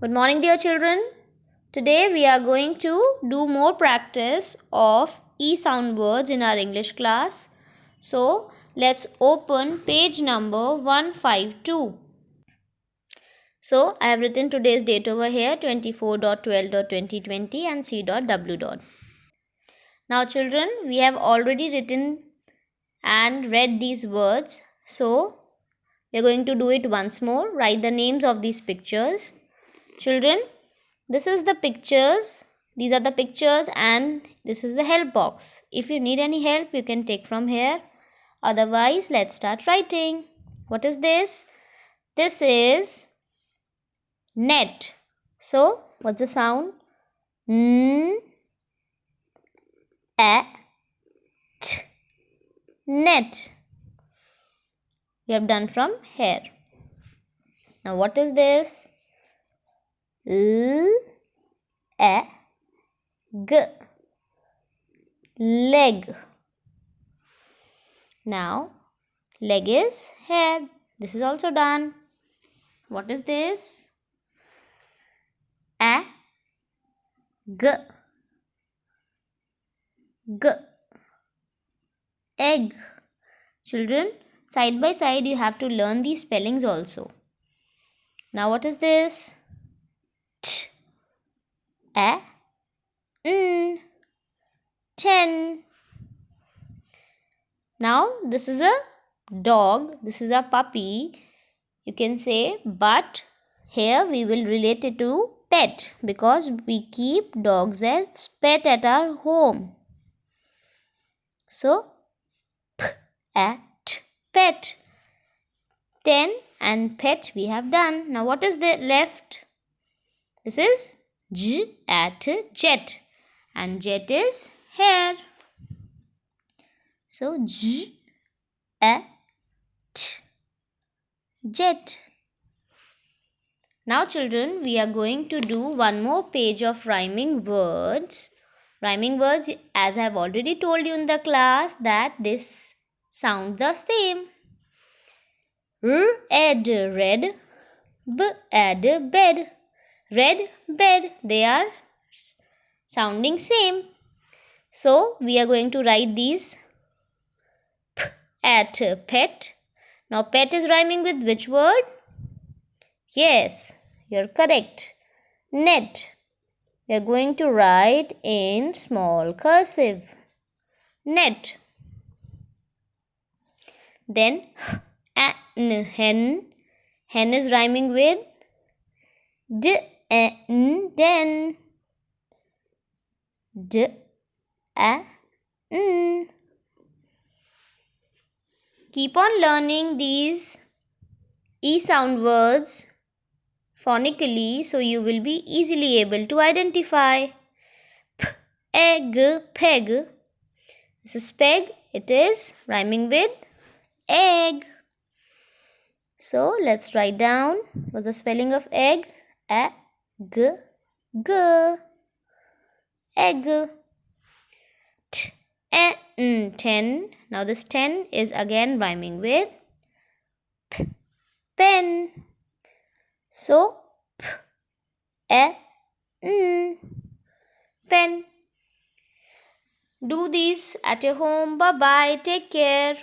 Good morning, dear children. Today we are going to do more practice of E sound words in our English class. So, let's open page number 152. So, I have written today's date over here 24.12.2020 and C.W. Now, children, we have already written and read these words. So, we are going to do it once more. Write the names of these pictures. Children, this is the pictures. These are the pictures and this is the help box. If you need any help, you can take from here. Otherwise, let's start writing. What is this? This is net. So, what's the sound? N, a, t, net. We have done from here. Now, what is this? L, a, g, leg. Now, leg is here. This is also done. What is this? A, g, g, egg. Children, side by side you have to learn these spellings also. Now what is this? T, a, n, 10. Now this is a dog, this is a puppy. You can say, but here we will relate it to pet because we keep dogs as pet at our home. So, at pet. 10 and pet we have done. Now what is the left? This is J at jet and jet is here. So J at jet. Now children, we are going to do one more page of rhyming words. Rhyming words, as I have already told you in the class, that this sounds the same. R add red, b add bed. Red, bed, they are sounding same. So we are going to write these p at pet. Now pet is rhyming with which word? Yes, you're correct. Net. We are going to write in small cursive. Net. Then hen. Hen is rhyming with den. Keep on learning these E sound words phonically so you will be easily able to identify. P, egg, peg. This is peg. It is rhyming with egg. So let's write down what's the spelling of egg. A, g, g. Egg. T, n, 10. Now this 10 is again rhyming with p, pen. So p, a, n, pen. Do these at your home. Bye bye. Take care.